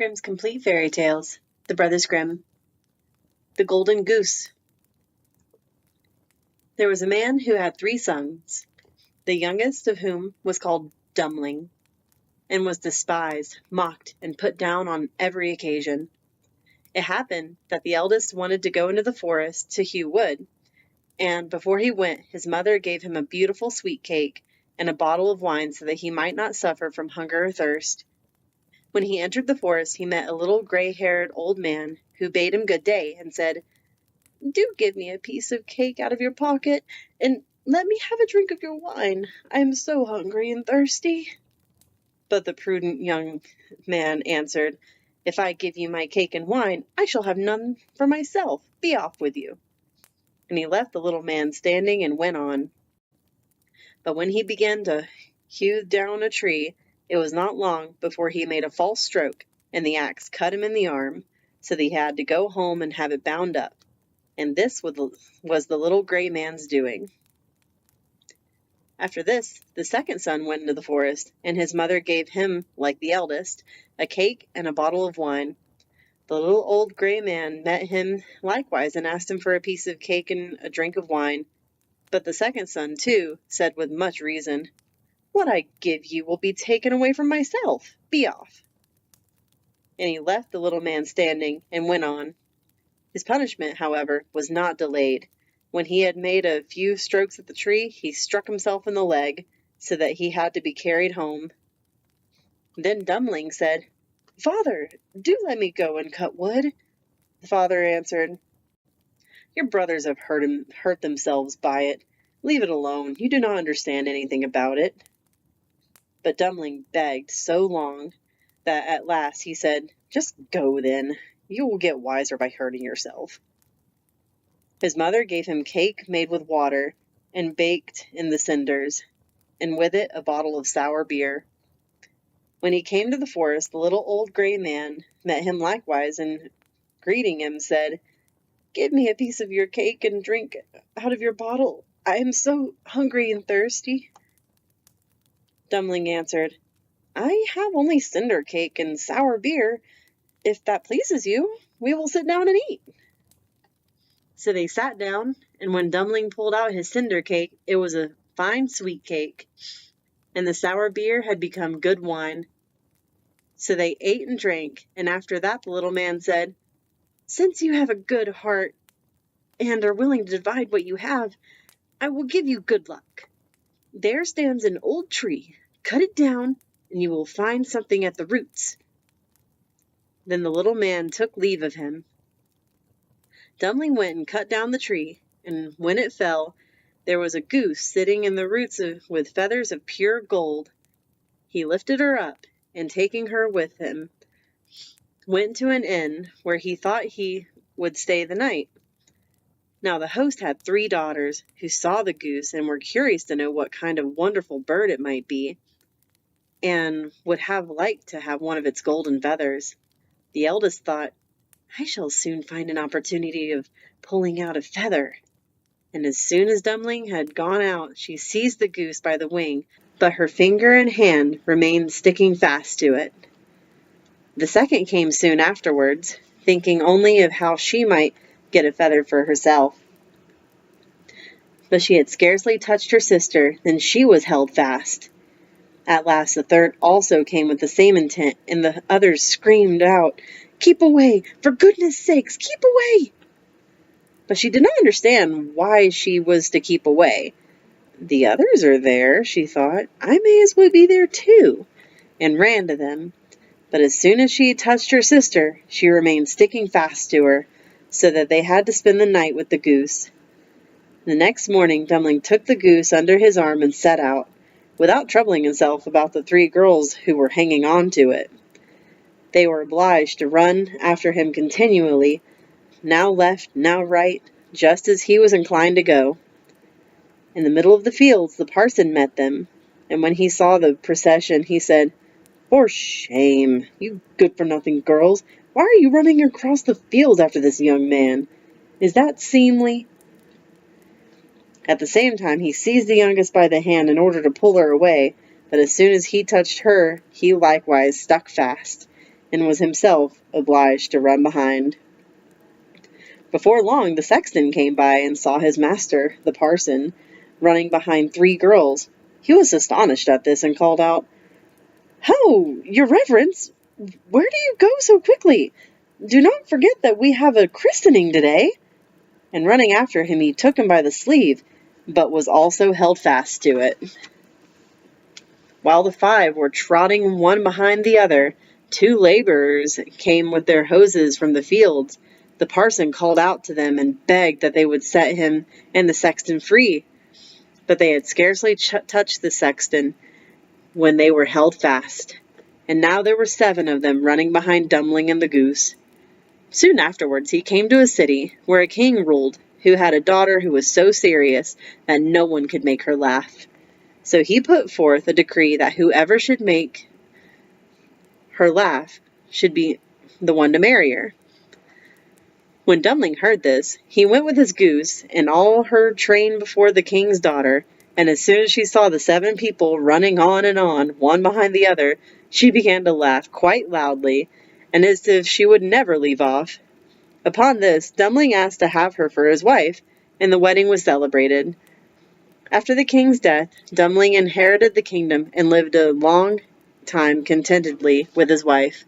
Grimm's Complete Fairy Tales, The Brothers Grimm, The Golden Goose. There was a man who had 3 sons, the youngest of whom was called Dummling, and was despised, mocked, and put down on every occasion. It happened that the eldest wanted to go into the forest to hew wood, and before he went, his mother gave him a beautiful sweet cake and a bottle of wine so that he might not suffer from hunger or thirst. When he entered the forest, he met a little gray-haired old man who bade him good day and said, "Do give me a piece of cake out of your pocket, and let me have a drink of your wine. I am so hungry and thirsty." But the prudent young man answered, "If I give you my cake and wine, I shall have none for myself. Be off with you." And he left the little man standing and went on. But when he began to hew down a tree, it was not long before he made a false stroke, and the axe cut him in the arm, so that he had to go home and have it bound up. And this was the little gray man's doing. After this, the second son went into the forest, and his mother gave him, like the eldest, a cake and a bottle of wine. The little old gray man met him likewise and asked him for a piece of cake and a drink of wine. But the second son, too, said with much reason, "What I give you will be taken away from myself. Be off." And he left the little man standing and went on. His punishment, however, was not delayed. When he had made a few strokes at the tree, he struck himself in the leg, so that he had to be carried home. Then Dummling said, "Father, do let me go and cut wood." The father answered, "Your brothers have hurt themselves by it. Leave it alone. You do not understand anything about it." But Dummling begged so long that at last he said, "Just go then. You will get wiser by hurting yourself." His mother gave him cake made with water and baked in the cinders, and with it a bottle of sour beer. When he came to the forest, the little old gray man met him likewise, and greeting him said, "Give me a piece of your cake and drink out of your bottle. I am so hungry and thirsty." Dummling answered, "I have only cinder cake and sour beer. If that pleases you, we will sit down and eat." So they sat down, and when Dummling pulled out his cinder cake, it was a fine sweet cake, and the sour beer had become good wine. So they ate and drank, and after that the little man said, "Since you have a good heart and are willing to divide what you have, I will give you good luck. There stands an old tree. Cut it down, and you will find something at the roots." Then the little man took leave of him. Dummling went and cut down the tree, and when it fell, there was a goose sitting in the roots with feathers of pure gold. He lifted her up, and taking her with him, went to an inn where he thought he would stay the night. Now the host had 3 daughters, who saw the goose and were curious to know what kind of wonderful bird it might be, and would have liked to have one of its golden feathers. The eldest thought, "I shall soon find an opportunity of pulling out a feather." And as soon as Dummling had gone out, she seized the goose by the wing, but her finger and hand remained sticking fast to it. The second came soon afterwards, thinking only of how she might get a feather for herself. But she had scarcely touched her sister than she was held fast. At last the third also came with the same intent, and the others screamed out, "Keep away! For goodness sakes, keep away!" But she did not understand why she was to keep away. "The others are there," she thought. "I may as well be there too," and ran to them. But as soon as she touched her sister, she remained sticking fast to her, so that they had to spend the night with the goose. The next morning Dummling took the goose under his arm and set out, without troubling himself about the 3 girls who were hanging on to it. They were obliged to run after him continually, now left, now right, just as he was inclined to go. In the middle of the fields the parson met them, and when he saw the procession, he said, "For shame, you good-for-nothing girls! Why are you running across the fields after this young man? Is that seemly?" At the same time he seized the youngest by the hand in order to pull her away, but as soon as he touched her, he likewise stuck fast, and was himself obliged to run behind. Before long the sexton came by and saw his master, the parson, running behind 3 girls. He was astonished at this and called out, "Ho, your reverence! Where do you go so quickly? Do not forget that we have a christening today." And running after him, he took him by the sleeve, but was also held fast to it. While the 5 were trotting one behind the other, 2 laborers came with their hoses from the fields. The parson called out to them and begged that they would set him and the sexton free. But they had scarcely touched the sexton when they were held fast. And now there were 7 of them running behind Dummling and the goose. Soon afterwards he came to a city where a king ruled, who had a daughter who was so serious that no one could make her laugh. So he put forth a decree that whoever should make her laugh should be the one to marry her. When Dummling heard this, he went with his goose and all her train before the king's daughter, and as soon as she saw the 7 people running on and on, one behind the other, she began to laugh quite loudly, and as if she would never leave off. Upon this, Dummling asked to have her for his wife, and the wedding was celebrated. After the king's death, Dummling inherited the kingdom and lived a long time contentedly with his wife.